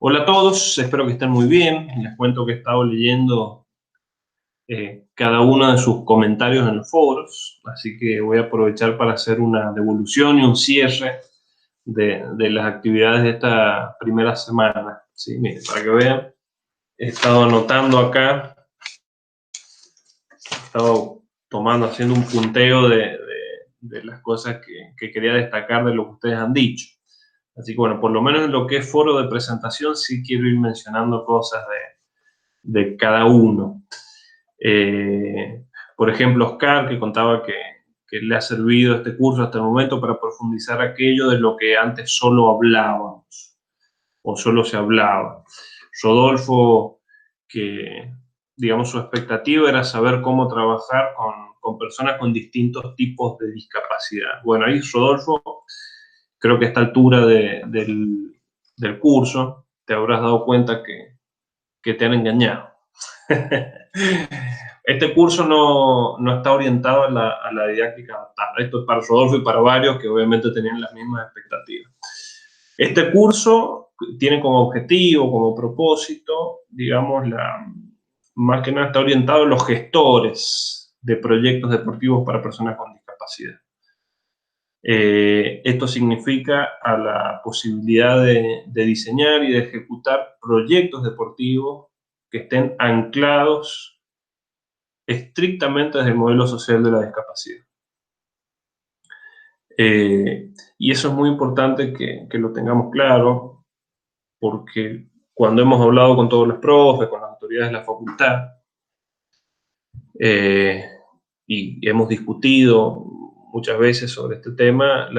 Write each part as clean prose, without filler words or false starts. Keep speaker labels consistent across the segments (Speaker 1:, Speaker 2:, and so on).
Speaker 1: Hola a todos, espero que estén muy bien. Les cuento que he estado leyendo cada uno de sus comentarios en los foros, así que voy a aprovechar para hacer una devolución y un cierre de las actividades de esta primera semana. Sí, miren, para que vean, he estado anotando acá, he estado haciendo un punteo de las cosas que quería destacar de lo que ustedes han dicho. Así que bueno, por lo menos en lo que es foro de presentación sí quiero ir mencionando cosas de cada uno. Por ejemplo, Oscar, que contaba que le ha servido este curso hasta el momento para profundizar aquello de lo que antes solo hablábamos o solo se hablaba. Rodolfo, que digamos su expectativa era saber cómo trabajar con personas con distintos tipos de discapacidad. Bueno, ahí Rodolfo, creo que a esta altura del curso te habrás dado cuenta que te han engañado. Este curso no está orientado a la didáctica adaptada. Esto es para Rodolfo y para varios que obviamente tenían las mismas expectativas. Este curso tiene como objetivo, como propósito, digamos, más que nada está orientado a los gestores de proyectos deportivos para personas con discapacidad. Esto significa a la posibilidad de diseñar y de ejecutar proyectos deportivos que estén anclados estrictamente desde el modelo social de la discapacidad. Y eso es muy importante que lo tengamos claro, porque cuando hemos hablado con todos los profes, con las autoridades de la facultad, eh, y hemos discutido muchas veces sobre este tema,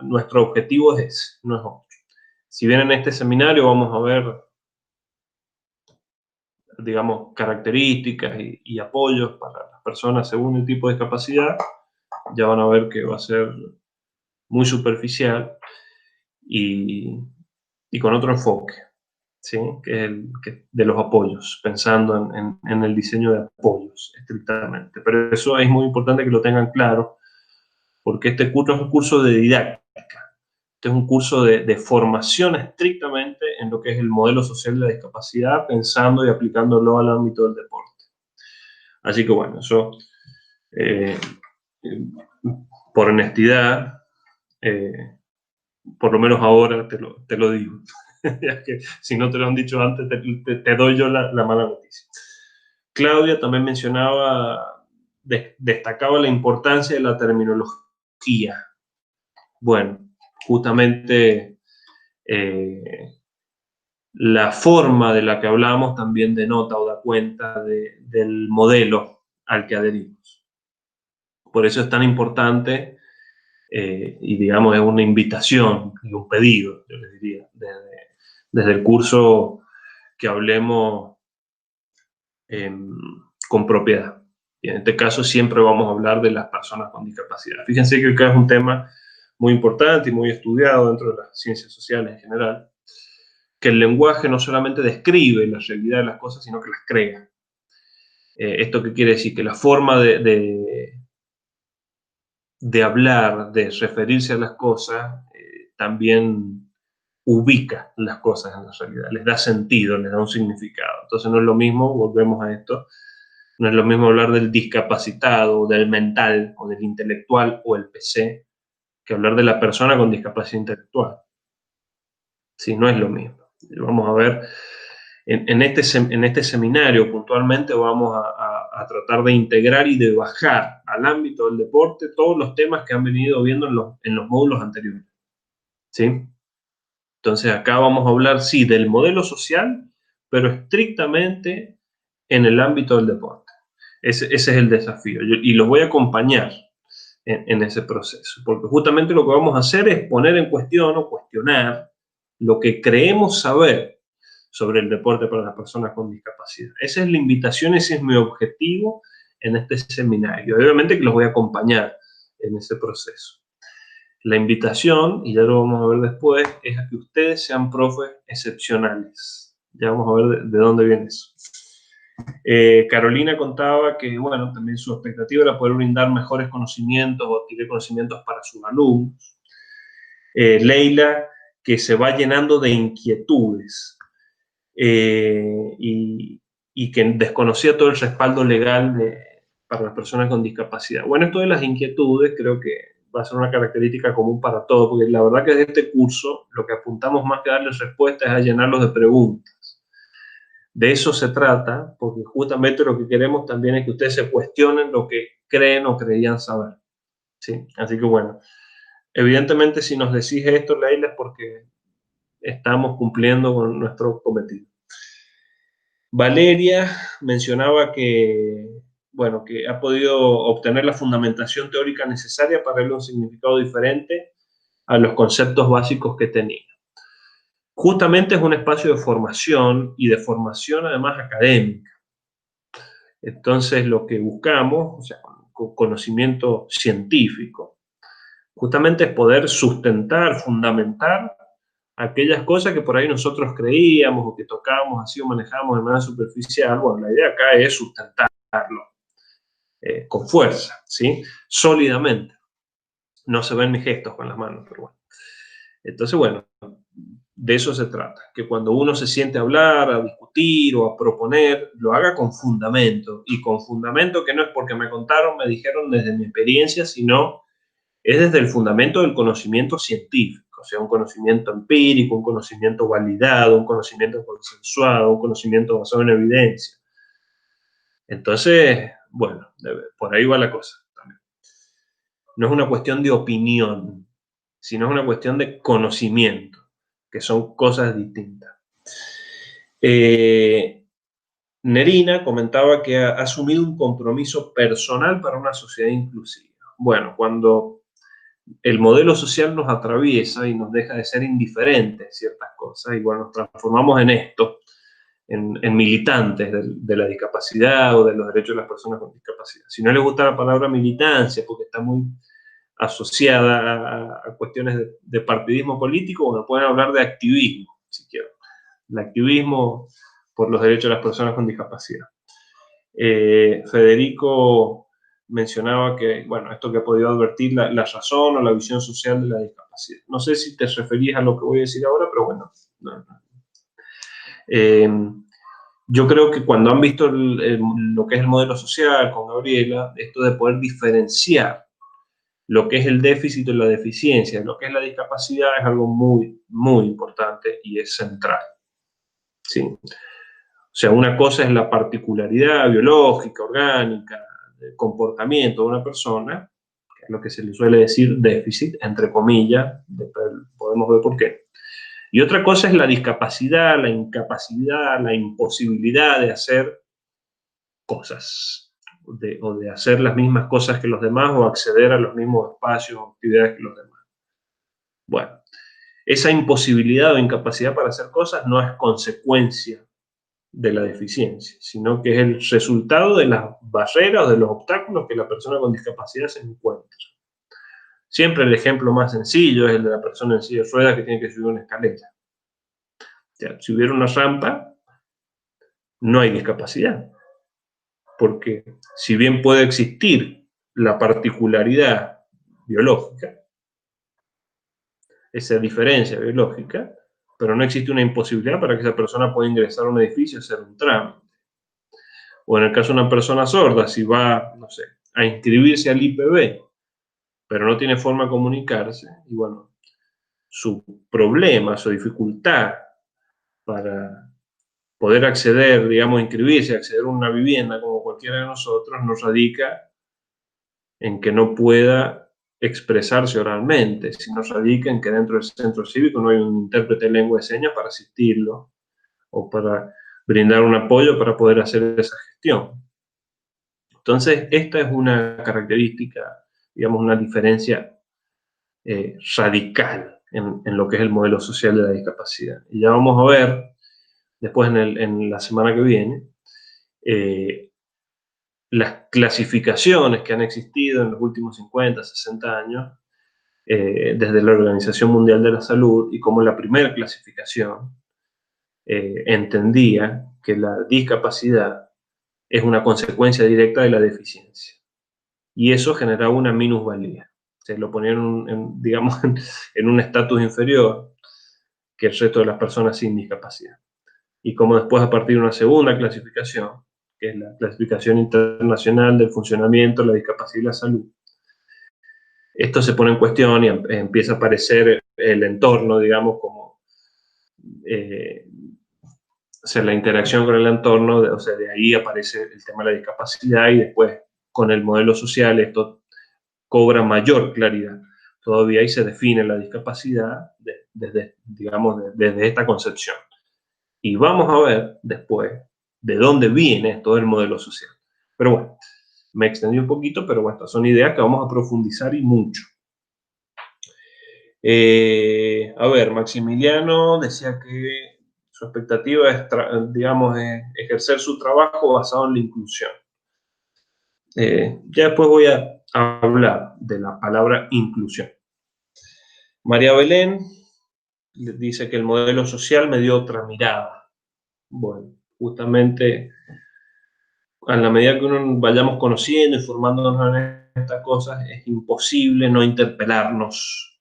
Speaker 1: nuestro objetivo es ese, no es otro. Si bien en este seminario vamos a ver, digamos, características y apoyos para las personas según el tipo de discapacidad, ya van a ver que va a ser muy superficial y con otro enfoque, ¿sí? Que es de los apoyos, pensando en el diseño de apoyos estrictamente. Pero eso es muy importante que lo tengan claro, porque este curso es un curso de didáctica, este es un curso de formación estrictamente en lo que es el modelo social de la discapacidad, pensando y aplicándolo al ámbito del deporte. Así que bueno, eso eh, por honestidad, por lo menos ahora te lo digo. Ya que si no te lo han dicho antes, te doy yo la mala noticia. Claudia también mencionaba, destacaba la importancia de la terminología. Bueno, justamente la forma de la que hablamos también denota o da cuenta del modelo al que adherimos. Por eso es tan importante y digamos es una invitación y un pedido, yo les diría, desde el curso que hablemos con propiedad. Y en este caso siempre vamos a hablar de las personas con discapacidad. Fíjense que acá es un tema muy importante y muy estudiado dentro de las ciencias sociales en general, que el lenguaje no solamente describe la realidad de las cosas, sino que las crea. ¿Esto qué quiere decir? Que la forma de hablar, de referirse a las cosas, también ubica las cosas en la realidad, les da sentido, les da un significado. Entonces no es lo mismo, volvemos a esto, no es lo mismo hablar del discapacitado, del mental, o del intelectual, o el PC, que hablar de la persona con discapacidad intelectual. Sí, no es lo mismo. Vamos a ver, en este seminario puntualmente vamos a tratar de integrar y de bajar al ámbito del deporte todos los temas que han venido viendo en los módulos anteriores. ¿Sí? Entonces acá vamos a hablar, sí, del modelo social, pero estrictamente en el ámbito del deporte. Ese es el desafío y los voy a acompañar en ese proceso, porque justamente lo que vamos a hacer es poner en cuestión o cuestionar lo que creemos saber sobre el deporte para las personas con discapacidad. Esa es la invitación, ese es mi objetivo en este seminario. Obviamente que los voy a acompañar en ese proceso. La invitación, y ya lo vamos a ver después, es a que ustedes sean profes excepcionales. Ya vamos a ver de dónde viene eso. Carolina contaba que, bueno, también su expectativa era poder brindar mejores conocimientos o adquirir conocimientos para sus alumnos. Leila, que se va llenando de inquietudes. y que desconocía todo el respaldo legal para las personas con discapacidad. Bueno, esto de las inquietudes creo que va a ser una característica común para todos, porque la verdad que de este curso lo que apuntamos más que darles respuestas es a llenarlos de preguntas. De eso se trata, porque justamente lo que queremos también es que ustedes se cuestionen lo que creen o creían saber. ¿Sí? Así que bueno, evidentemente si nos decís esto, Leila, es porque estamos cumpliendo con nuestro cometido. Valeria mencionaba que, bueno, que ha podido obtener la fundamentación teórica necesaria para darle un significado diferente a los conceptos básicos que tenía. Justamente es un espacio de formación y de formación además académica. Entonces lo que buscamos, o sea, con conocimiento científico, justamente es poder sustentar, fundamentar aquellas cosas que por ahí nosotros creíamos o que tocábamos así o manejábamos de manera superficial. Bueno, la idea acá es sustentarlo con fuerza, ¿sí? Sólidamente. No se ven mis gestos con las manos, pero bueno. Entonces, bueno, de eso se trata, que cuando uno se siente a hablar, a discutir o a proponer, lo haga con fundamento, y con fundamento que no es porque me contaron, me dijeron desde mi experiencia, sino es desde el fundamento del conocimiento científico, o sea, un conocimiento empírico, un conocimiento validado, un conocimiento consensuado, un conocimiento basado en evidencia. Entonces, bueno, por ahí va la cosa también. No es una cuestión de opinión, sino es una cuestión de conocimiento, que son cosas distintas. Nerina comentaba que ha asumido un compromiso personal para una sociedad inclusiva. Bueno, cuando el modelo social nos atraviesa y nos deja de ser indiferentes ciertas cosas, y bueno, nos transformamos en esto, en militantes de la discapacidad o de los derechos de las personas con discapacidad. Si no les gusta la palabra militancia, porque está muy asociada a cuestiones de partidismo político, bueno, pueden hablar de activismo, si quieren. El activismo por los derechos de las personas con discapacidad. Federico mencionaba que, bueno, esto que ha podido advertir la razón o la visión social de la discapacidad. No sé si te referías a lo que voy a decir ahora, pero bueno. Yo creo que cuando han visto lo que es el modelo social con Gabriela, esto de poder diferenciar lo que es el déficit o la deficiencia, lo que es la discapacidad, es algo muy, muy importante y es central. ¿Sí? O sea, una cosa es la particularidad biológica, orgánica, del comportamiento de una persona, que es lo que se le suele decir déficit, entre comillas, después podemos ver por qué. Y otra cosa es la discapacidad, la incapacidad, la imposibilidad de hacer cosas, o de hacer las mismas cosas que los demás o acceder a los mismos espacios o actividades que los demás. Bueno, esa imposibilidad o incapacidad para hacer cosas no es consecuencia de la deficiencia, sino que es el resultado de las barreras o de los obstáculos que la persona con discapacidad se encuentra. Siempre el ejemplo más sencillo es el de la persona en silla de ruedas que tiene que subir una escalera. O sea, si hubiera una rampa, no hay discapacidad, porque si bien puede existir la particularidad biológica, esa diferencia biológica, pero no existe una imposibilidad para que esa persona pueda ingresar a un edificio y hacer un trámite. O en el caso de una persona sorda, si va, no sé, a inscribirse al IPB, pero no tiene forma de comunicarse, y bueno, su problema, su dificultad para poder acceder, digamos, inscribirse, acceder a una vivienda como cualquiera de nosotros, nos radica en que no pueda expresarse oralmente, sino radica en que dentro del centro cívico no hay un intérprete de lengua de señas para asistirlo o para brindar un apoyo para poder hacer esa gestión. Entonces, esta es una característica, digamos, una diferencia radical en lo que es el modelo social de la discapacidad. Y ya vamos a ver, después en la semana que viene, las clasificaciones que han existido en los últimos 50, 60 años, desde la Organización Mundial de la Salud, y cómo la primera clasificación entendía que la discapacidad es una consecuencia directa de la deficiencia. Y eso generaba una minusvalía. Se lo ponían, digamos, en un estatus inferior que el resto de las personas sin discapacidad. y cómo después, a partir de una segunda clasificación, que es la clasificación internacional del funcionamiento, la discapacidad y la salud, esto se pone en cuestión y empieza a aparecer el entorno, digamos, como o sea, la interacción con el entorno, o sea, de ahí aparece el tema de la discapacidad y después con el modelo social esto cobra mayor claridad. Todavía ahí se define la discapacidad desde, digamos, desde esta concepción. Y vamos a ver después de dónde viene todo el modelo social. Pero bueno, me extendí un poquito, pero bueno, estas son ideas que vamos a profundizar y mucho. A ver, Maximiliano decía que su expectativa es, digamos, ejercer su trabajo basado en la inclusión. Ya después voy a hablar de la palabra inclusión. María Belén dice que el modelo social me dio otra mirada. Bueno, justamente a la medida que uno vayamos conociendo y formándonos en estas cosas, es imposible no interpelarnos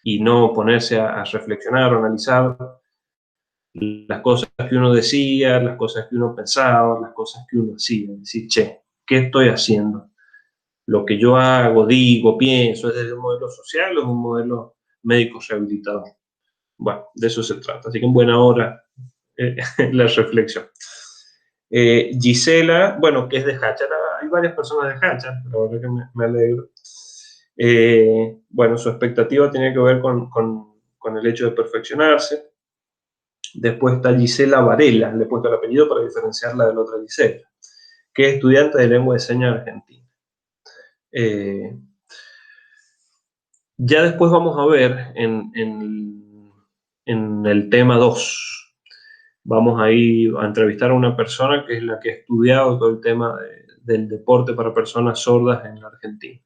Speaker 1: y no ponerse a reflexionar o analizar las cosas que uno decía, las cosas que uno pensaba, las cosas que uno hacía. Decir, che, ¿qué estoy haciendo? Lo que yo hago, digo, pienso, ¿es desde un modelo social o es un modelo médico rehabilitador? Bueno, de eso se trata. Así que en buena hora la reflexión. Gisela, bueno, que es de Hacha, hay varias personas de Hacha, la verdad que me alegro. Bueno, su expectativa tenía que ver con el hecho de perfeccionarse. Después está Gisela Varela, le he puesto el apellido para diferenciarla de la otra Gisela, que es estudiante de lengua de señas argentina. Ya después vamos a ver en el tema 2, vamos a ir a entrevistar a una persona que es la que ha estudiado todo el tema del deporte para personas sordas en la Argentina.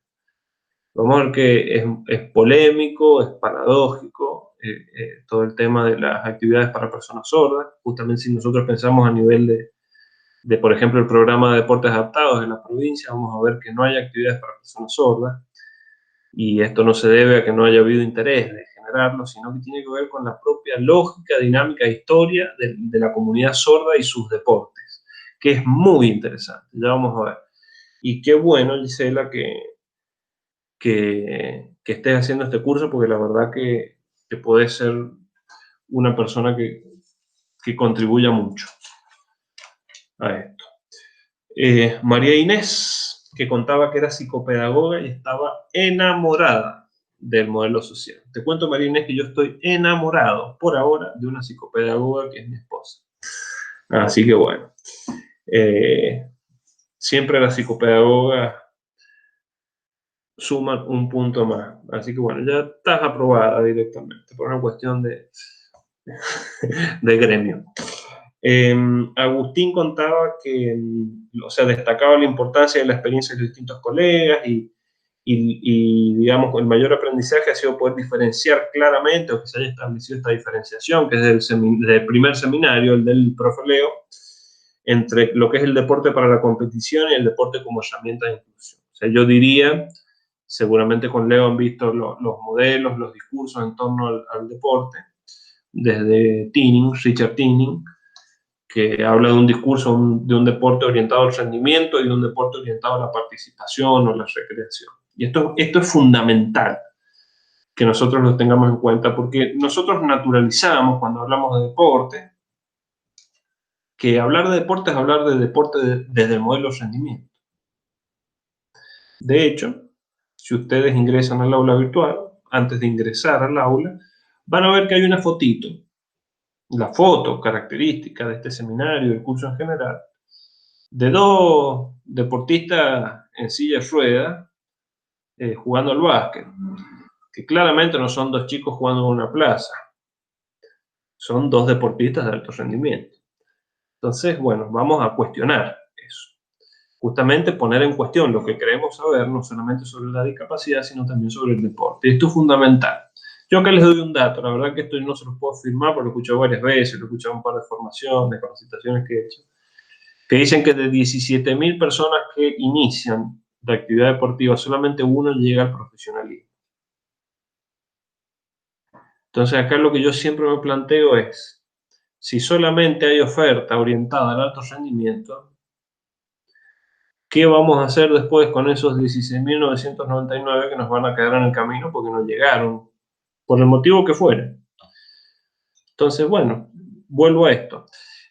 Speaker 1: Vamos a ver que es polémico, es paradójico, todo el tema de las actividades para personas sordas. Justamente si nosotros pensamos a nivel de, por ejemplo, el programa de deportes adaptados en la provincia, vamos a ver que no hay actividades para personas sordas. Y esto no se debe a que no haya habido interés de generarlo, sino que tiene que ver con la propia lógica, dinámica e historia de la comunidad sorda y sus deportes, que es muy interesante. Ya vamos a ver. Y qué bueno, Gisela, que estés haciendo este curso, porque la verdad que podés ser una persona que contribuya mucho a esto. María Inés, que contaba que era psicopedagoga y estaba enamorada del modelo social. Te cuento, María Inés, que yo estoy enamorado por ahora de una psicopedagoga que es mi esposa. Así que bueno, siempre la psicopedagoga suman un punto más. Así que bueno, ya estás aprobada directamente por una cuestión de gremio. Agustín contaba que, o sea, destacaba la importancia de la experiencia de los distintos colegas y, digamos, el mayor aprendizaje ha sido poder diferenciar claramente o que se haya establecido esta diferenciación, que es del primer seminario, el del profe Leo, entre lo que es el deporte para la competición y el deporte como herramienta de inclusión. O sea, yo diría, seguramente con Leo han visto los modelos, los discursos en torno al deporte, desde Tinning, Richard Tinning, que habla de un discurso, de un deporte orientado al rendimiento y de un deporte orientado a la participación o la recreación. Y esto es fundamental que nosotros lo tengamos en cuenta, porque nosotros naturalizamos cuando hablamos de deporte, que hablar de deporte es hablar de deporte desde el modelo de rendimiento. De hecho, si ustedes ingresan al aula virtual, antes de ingresar al aula, van a ver que hay una fotito, la foto característica de este seminario, del curso en general, de dos deportistas en silla de ruedas jugando al básquet, que claramente no son dos chicos jugando en una plaza, son dos deportistas de alto rendimiento. Entonces, bueno, vamos a cuestionar eso. Justamente poner en cuestión lo que queremos saber, no solamente sobre la discapacidad, sino también sobre el deporte. Y esto es fundamental. Yo acá les doy un dato, la verdad que esto no se los puedo afirmar, porque lo he escuchado varias veces, lo he escuchado en un par de formaciones, capacitaciones que he hecho, que dicen que de 17.000 personas que inician de actividad deportiva, solamente uno llega al profesionalismo. Entonces acá lo que yo siempre me planteo es, si solamente hay oferta orientada al alto rendimiento, ¿qué vamos a hacer después con esos 16.999 que nos van a quedar en el camino porque no llegaron, por el motivo que fuere? Entonces, bueno, vuelvo a esto.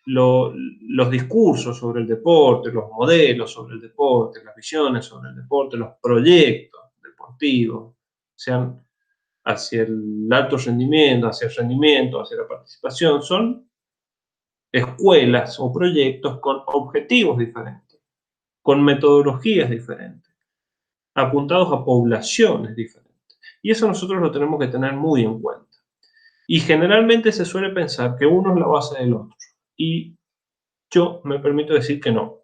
Speaker 1: Los discursos sobre el deporte, los modelos sobre el deporte, las visiones sobre el deporte, los proyectos deportivos, sean hacia el alto rendimiento, hacia el rendimiento, hacia la participación, son escuelas o proyectos con objetivos diferentes, con metodologías diferentes, apuntados a poblaciones diferentes. Y eso nosotros lo tenemos que tener muy en cuenta. Y generalmente se suele pensar que uno es la base del otro. Y yo me permito decir que no.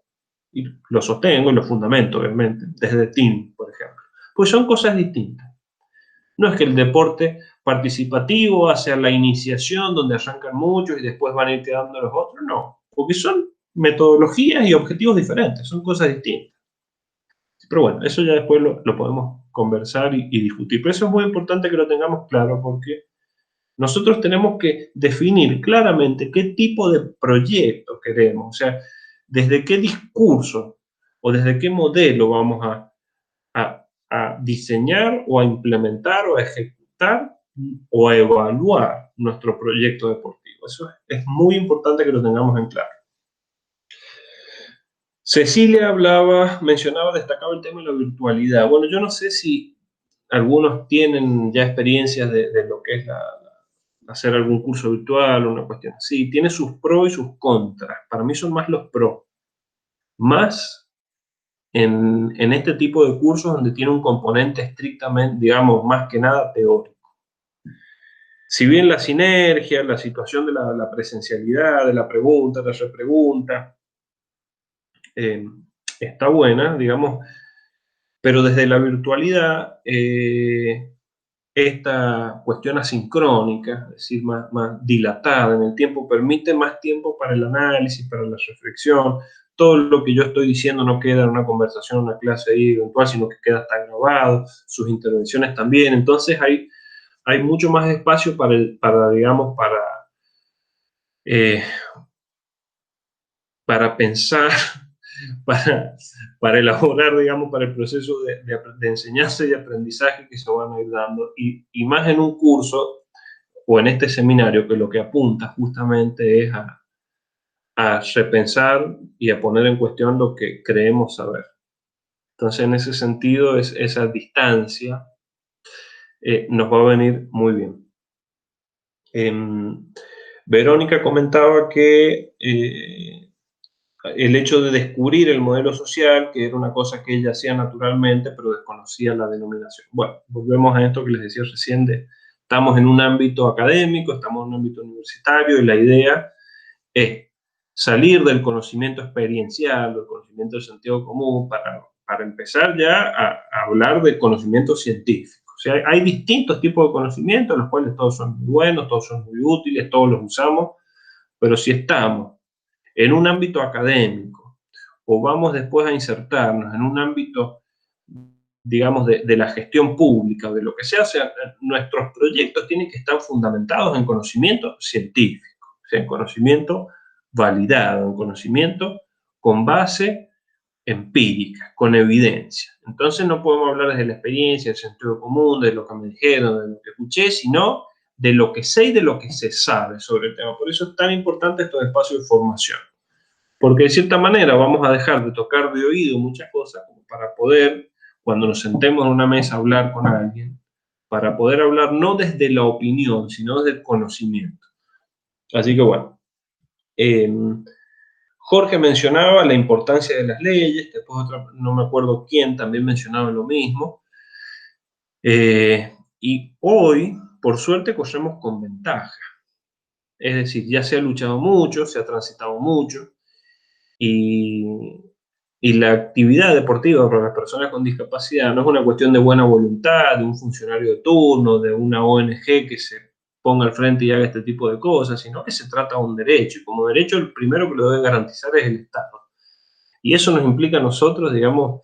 Speaker 1: Y lo sostengo y lo fundamento, obviamente, desde TIM, por ejemplo. Pues son cosas distintas. No es que el deporte participativo hacia la iniciación, donde arrancan muchos y después van a ir quedando los otros, no. Porque son metodologías y objetivos diferentes, son cosas distintas. Pero bueno, eso ya después lo podemos conversar y discutir. Pero eso es muy importante que lo tengamos claro porque nosotros tenemos que definir claramente qué tipo de proyecto queremos, o sea, desde qué discurso o desde qué modelo vamos a diseñar o a implementar o a ejecutar o a evaluar nuestro proyecto deportivo. Eso es muy importante que lo tengamos en claro. Cecilia destacaba el tema de la virtualidad. Bueno, yo no sé si algunos tienen ya experiencias de lo que es hacer algún curso virtual o una cuestión así. Tiene sus pros y sus contras. Para mí son más los pros. Más en este tipo de cursos donde tiene un componente estrictamente, digamos, más que nada teórico. Si bien la sinergia, la situación de la presencialidad, de la pregunta, de la repregunta, está buena, digamos, pero desde la virtualidad, esta cuestión asincrónica, es decir, más dilatada en el tiempo, permite más tiempo para el análisis, para la reflexión. Todo lo que yo estoy diciendo no queda en una conversación, una clase ahí eventual, sino que queda hasta grabado, sus intervenciones también. Entonces hay mucho más espacio digamos, eh, para pensar, para, para elaborar, digamos, para el proceso de enseñanza y aprendizaje que se van a ir dando. Y más en un curso o en este seminario que lo que apunta justamente es a repensar y a poner en cuestión lo que creemos saber. Entonces, en ese sentido, esa distancia nos va a venir muy bien. Verónica comentaba que el hecho de descubrir el modelo social, que era una cosa que ella hacía naturalmente, pero desconocía la denominación. Bueno, volvemos a esto que les decía recién, estamos en un ámbito académico, estamos en un ámbito universitario, y la idea es salir del conocimiento experiencial, del conocimiento del sentido común, para empezar ya a hablar de conocimiento científico. O sea, hay distintos tipos de conocimientos, los cuales todos son muy buenos, todos son muy útiles, todos los usamos, pero si estamos en un ámbito académico o vamos después a insertarnos en un ámbito, digamos, de la gestión pública o de lo que sea, o sea, nuestros proyectos tienen que estar fundamentados en conocimiento científico, o sea, en conocimiento validado, en conocimiento con base empírica, con evidencia. Entonces no podemos hablar desde la experiencia, del sentido común, de lo que me dijeron, de lo que escuché, sino de lo que sé y de lo que se sabe sobre el tema. Por eso es tan importante estos espacios de formación. Porque de cierta manera vamos a dejar de tocar de oído muchas cosas como para poder, cuando nos sentemos en una mesa a hablar con alguien, para poder hablar no desde la opinión, sino desde el conocimiento. Así que bueno, Jorge mencionaba la importancia de las leyes, después no me acuerdo quién también mencionaba lo mismo. Y hoy, por suerte, corremos con ventaja. Es decir, ya se ha luchado mucho, se ha transitado mucho, y la actividad deportiva para las personas con discapacidad no es una cuestión de buena voluntad, de un funcionario de turno, de una ONG que se ponga al frente y haga este tipo de cosas, sino que se trata de un derecho. Y como derecho, el primero que lo debe garantizar es el Estado. Y eso nos implica a nosotros, digamos,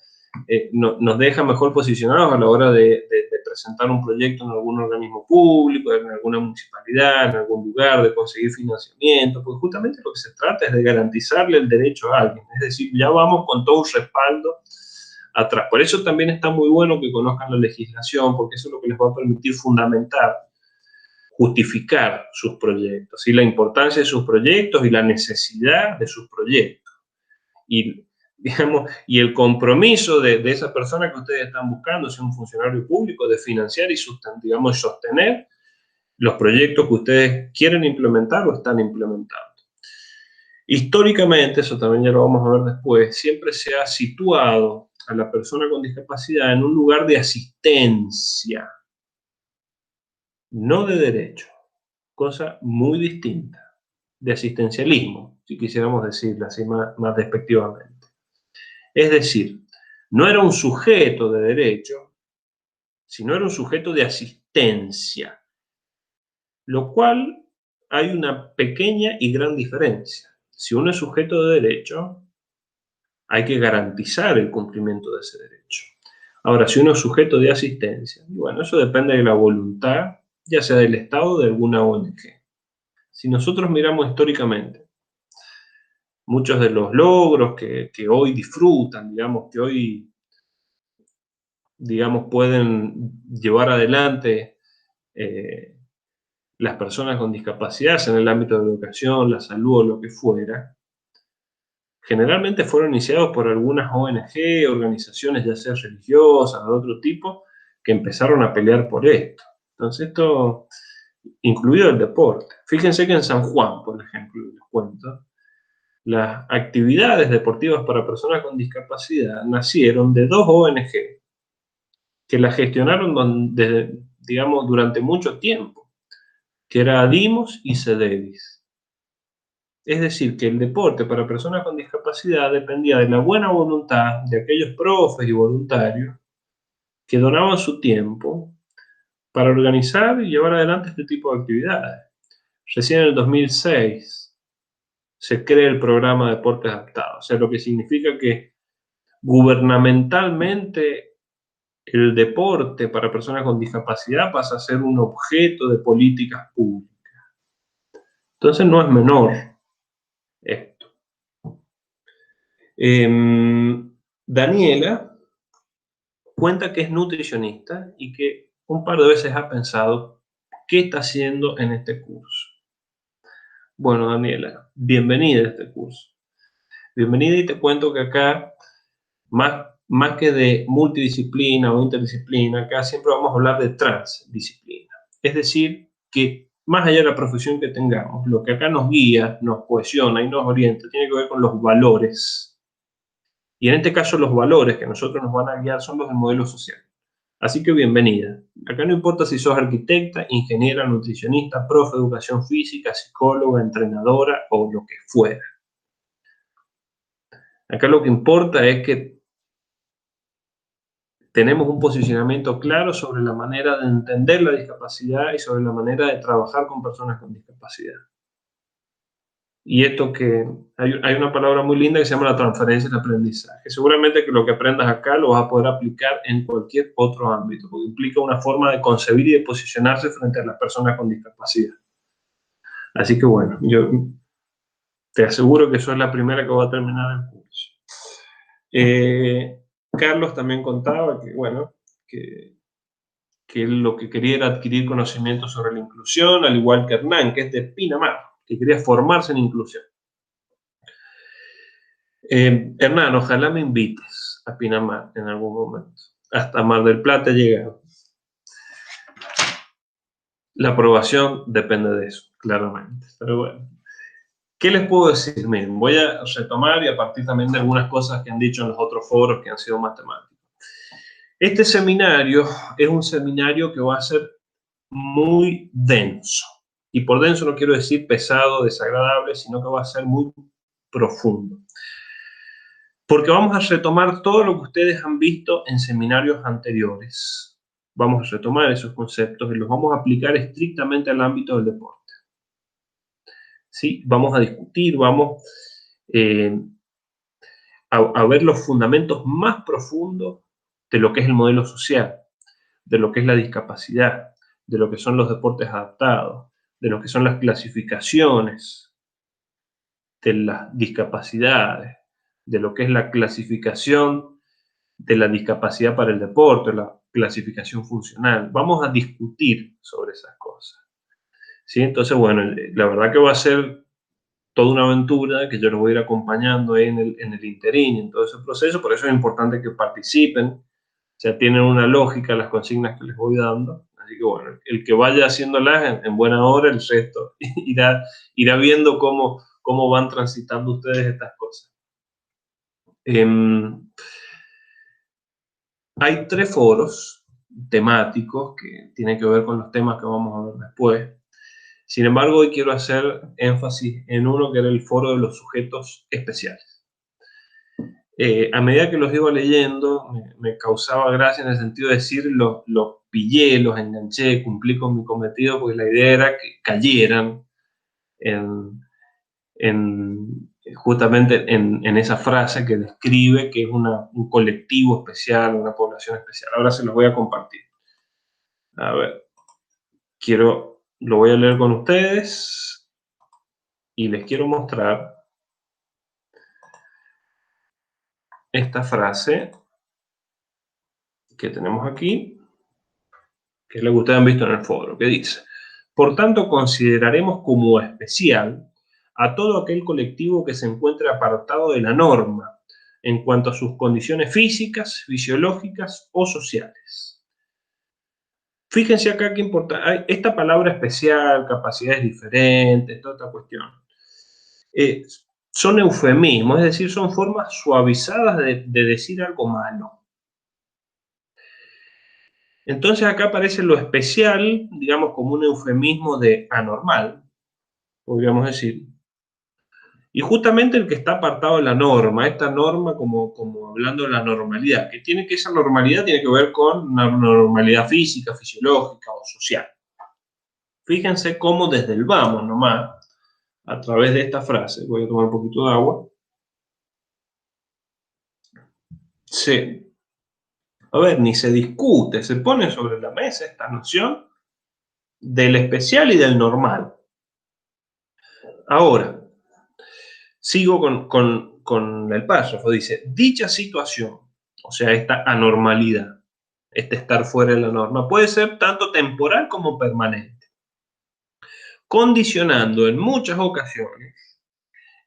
Speaker 1: nos deja mejor posicionados a la hora de presentar un proyecto en algún organismo público, en alguna municipalidad, en algún lugar, de conseguir financiamiento, porque justamente lo que se trata es de garantizarle el derecho a alguien, es decir, ya vamos con todo un respaldo atrás. Por eso también está muy bueno que conozcan la legislación, porque eso es lo que les va a permitir fundamentar, justificar sus proyectos, y la importancia de sus proyectos y la necesidad de sus proyectos. Y, digamos, y el compromiso de esa persona que ustedes están buscando, si un funcionario público, de financiar y sostener los proyectos que ustedes quieren implementar o están implementando. Históricamente, eso también ya lo vamos a ver después, siempre se ha situado a la persona con discapacidad en un lugar de asistencia, no de derecho, cosa muy distinta, de asistencialismo, si quisiéramos decirlo así más despectivamente. Es decir, no era un sujeto de derecho, sino era un sujeto de asistencia, lo cual hay una pequeña y gran diferencia. Si uno es sujeto de derecho, hay que garantizar el cumplimiento de ese derecho. Ahora, si uno es sujeto de asistencia, bueno, eso depende de la voluntad, ya sea del Estado o de alguna ONG. Si nosotros miramos históricamente, muchos de los logros que hoy disfrutan, digamos, que hoy, digamos, pueden llevar adelante las personas con discapacidad en el ámbito de la educación, la salud o lo que fuera, generalmente fueron iniciados por algunas ONG, organizaciones ya sea religiosas o de otro tipo, que empezaron a pelear por esto. Entonces esto, incluido el deporte. Fíjense que en San Juan, por ejemplo, les cuento, las actividades deportivas para personas con discapacidad nacieron de dos ONG que las gestionaron digamos, durante mucho tiempo, que era Dimos y Cededis. Es decir, que el deporte para personas con discapacidad dependía de la buena voluntad de aquellos profes y voluntarios que donaban su tiempo para organizar y llevar adelante este tipo de actividades. Recién en el 2006 se crea el programa Deportes Adaptados, o sea, lo que significa que gubernamentalmente el deporte para personas con discapacidad pasa a ser un objeto de políticas públicas. Entonces no es menor esto. Daniela cuenta que es nutricionista y que un par de veces ha pensado qué está haciendo en este curso. Bueno, Daniela, bienvenida a este curso. Bienvenida, y te cuento que acá, más que de multidisciplina o interdisciplina, acá siempre vamos a hablar de transdisciplina. Es decir, que más allá de la profesión que tengamos, lo que acá nos guía, nos cohesiona y nos orienta tiene que ver con los valores. Y en este caso los valores que nosotros nos van a guiar son los del modelo social. Así que bienvenida. Acá no importa si sos arquitecta, ingeniera, nutricionista, profe de educación física, psicóloga, entrenadora o lo que fuera. Acá lo que importa es que tenemos un posicionamiento claro sobre la manera de entender la discapacidad y sobre la manera de trabajar con personas con discapacidad. Y esto que hay una palabra muy linda que se llama la transferencia de aprendizaje. Seguramente que lo que aprendas acá lo vas a poder aplicar en cualquier otro ámbito, porque implica una forma de concebir y de posicionarse frente a las personas con discapacidad. Así que bueno, yo te aseguro que eso es la primera que va a terminar el curso. Carlos también contaba que, bueno, que él lo que quería era adquirir conocimiento sobre la inclusión, al igual que Hernán, que es de Pinamar, que quería formarse en inclusión. Hernán, ojalá me invites a Pinamar en algún momento. Hasta Mar del Plata he llegado. La aprobación depende de eso, claramente. Pero bueno, ¿qué les puedo decir? Miren, voy a retomar y a partir también de algunas cosas que han dicho en los otros foros que han sido más temáticos. Este seminario es un seminario que va a ser muy denso. Y por denso no quiero decir pesado, desagradable, sino que va a ser muy profundo. Porque vamos a retomar todo lo que ustedes han visto en seminarios anteriores. Vamos a retomar esos conceptos y los vamos a aplicar estrictamente al ámbito del deporte. ¿Sí? Vamos a discutir, vamos a ver los fundamentos más profundos de lo que es el modelo social. de lo que es la discapacidad, de lo que son los deportes adaptados, de lo que son las clasificaciones de las discapacidades, de lo que es la clasificación de la discapacidad para el deporte, la clasificación funcional. Vamos a discutir sobre esas cosas, ¿sí? Entonces, bueno, la verdad que va a ser toda una aventura que yo los voy a ir acompañando ahí en el interín, en todo ese proceso. Por eso es importante que participen, o sea, tienen una lógica las consignas que les voy dando. Así que bueno, el que vaya haciéndolas en buena hora, el resto irá viendo cómo van transitando ustedes estas cosas. Hay 3 foros temáticos que tienen que ver con los temas que vamos a ver después. Sin embargo, hoy quiero hacer énfasis en uno que era el foro de los sujetos especiales. A medida que los iba leyendo, me causaba gracia en el sentido de decir, los pillé, los enganché, cumplí con mi cometido, porque la idea era que cayeran justamente en esa frase que describe que es un colectivo especial, una población especial. Ahora se los voy a compartir. A ver, lo voy a leer con ustedes y les quiero mostrar esta frase que tenemos aquí, que es la que ustedes han visto en el foro, que dice: por tanto, consideraremos como especial a todo aquel colectivo que se encuentre apartado de la norma en cuanto a sus condiciones físicas, fisiológicas o sociales. Fíjense acá qué importa, esta palabra especial, capacidades diferentes, toda esta cuestión, son eufemismos, es decir, son formas suavizadas de decir algo malo. Entonces acá aparece lo especial, digamos, como un eufemismo de anormal, podríamos decir. Y justamente el que está apartado de la norma, esta norma como hablando de la normalidad, que esa normalidad tiene que ver con una normalidad física, fisiológica o social. Fíjense cómo desde el vamos nomás, a través de esta frase, voy a tomar un poquito de agua, ni se discute, se pone sobre la mesa esta noción del especial y del normal. Ahora, sigo con el párrafo, dice, dicha situación, o sea, esta anormalidad, este estar fuera de la norma, puede ser tanto temporal como permanente, condicionando en muchas ocasiones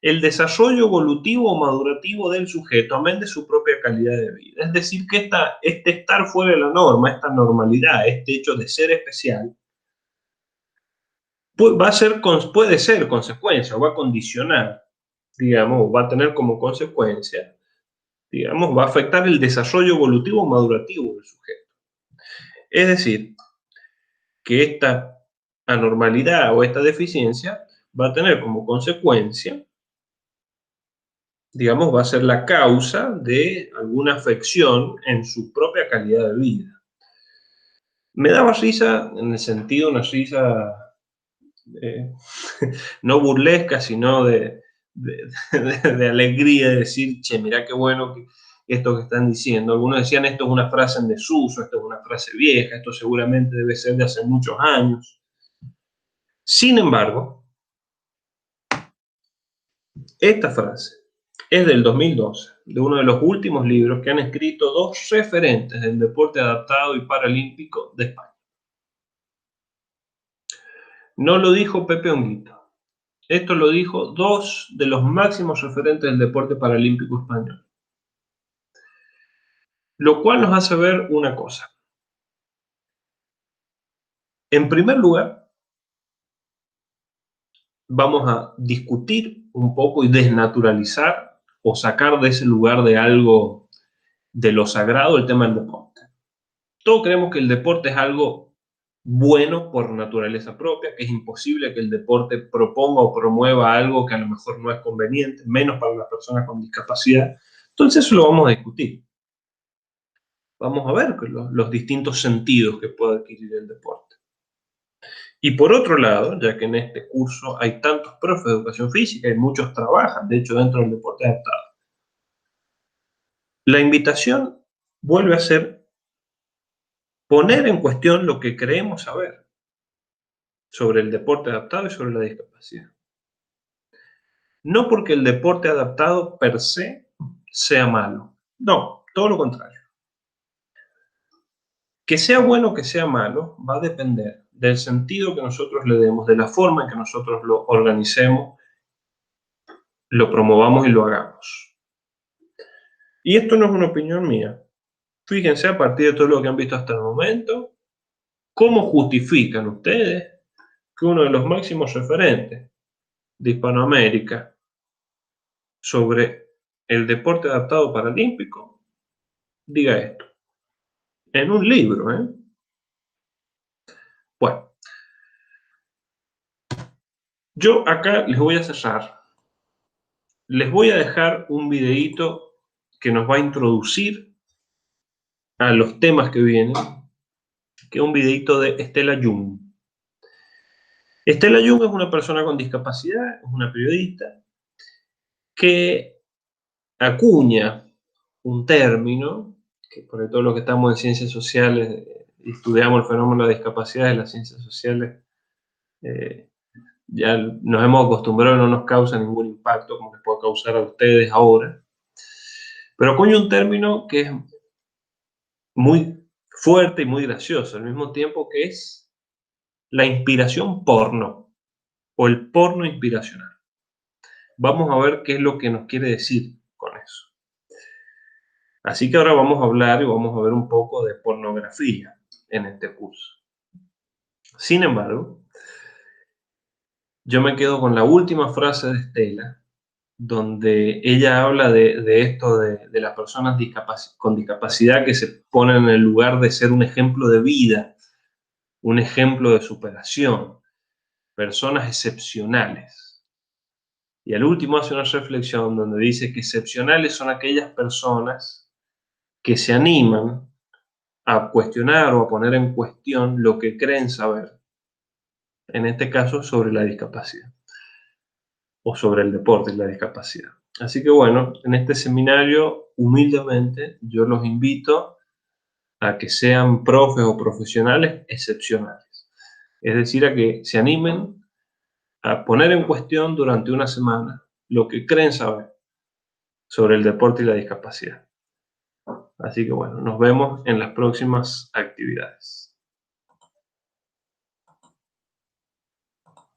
Speaker 1: el desarrollo evolutivo o madurativo del sujeto, amén de su propia calidad de vida. Es decir, que este estar fuera de la norma, esta normalidad, este hecho de ser especial, puede ser consecuencia, o va a condicionar, digamos, va a tener como consecuencia, digamos, va a afectar el desarrollo evolutivo o madurativo del sujeto. Es decir, que esta anormalidad o esta deficiencia va a tener como consecuencia, digamos, va a ser la causa de alguna afección en su propia calidad de vida. Me daba risa, en el sentido, una risa no burlesca, sino de alegría, de decir, che, mirá qué bueno que esto que están diciendo. Algunos decían, esto es una frase en desuso, esto es una frase vieja, esto seguramente debe ser de hace muchos años. Sin embargo, esta frase es del 2012, de uno de los últimos libros que han escrito 2 referentes del deporte adaptado y paralímpico de España. No lo dijo Pepe Honguito. Esto lo dijo 2 de los máximos referentes del deporte paralímpico español. Lo cual nos hace ver una cosa. En primer lugar, vamos a discutir un poco y desnaturalizar o sacar de ese lugar de algo de lo sagrado el tema del deporte. Todos creemos que el deporte es algo bueno por naturaleza propia, que es imposible que el deporte proponga o promueva algo que a lo mejor no es conveniente, menos para las personas con discapacidad. Entonces eso lo vamos a discutir. Vamos a ver los distintos sentidos que puede adquirir el deporte. Y por otro lado, ya que en este curso hay tantos profes de educación física y muchos trabajan, de hecho, dentro del deporte adaptado, la invitación vuelve a ser poner en cuestión lo que creemos saber sobre el deporte adaptado y sobre la discapacidad. No porque el deporte adaptado per se sea malo. No, todo lo contrario. Que sea bueno o que sea malo va a depender del sentido que nosotros le demos, de la forma en que nosotros lo organicemos, lo promovamos y lo hagamos. Y esto no es una opinión mía. Fíjense a partir de todo lo que han visto hasta el momento, cómo justifican ustedes que uno de los máximos referentes de Hispanoamérica sobre el deporte adaptado paralímpico diga esto. En un libro, ¿eh? Bueno, yo acá les voy a cerrar. Les voy a dejar un videíto que nos va a introducir a los temas que vienen, que es un videíto de Estela Jung. Estela Jung es una persona con discapacidad, es una periodista que acuña un término, que por todo lo que estamos en ciencias sociales y estudiamos el fenómeno de la discapacidad de las ciencias sociales, eh, ya nos hemos acostumbrado y no nos causa ningún impacto como que puede causar a ustedes ahora. Pero acuña un término que es muy fuerte y muy gracioso, al mismo tiempo que es la inspiración porno o el porno inspiracional. Vamos a ver qué es lo que nos quiere decir con eso. Así que ahora vamos a hablar y vamos a ver un poco de pornografía en este curso. Sin embargo, yo me quedo con la última frase de Estela, donde ella habla de esto de las personas con discapacidad que se ponen en el lugar de ser un ejemplo de vida, un ejemplo de superación, personas excepcionales. Y al último hace una reflexión donde dice que excepcionales son aquellas personas que se animan a cuestionar o a poner en cuestión lo que creen saber, en este caso sobre la discapacidad o sobre el deporte y la discapacidad. Así que bueno, en este seminario, humildemente, yo los invito a que sean profes o profesionales excepcionales. Es decir, a que se animen a poner en cuestión durante una semana lo que creen saber sobre el deporte y la discapacidad. Así que bueno, nos vemos en las próximas actividades.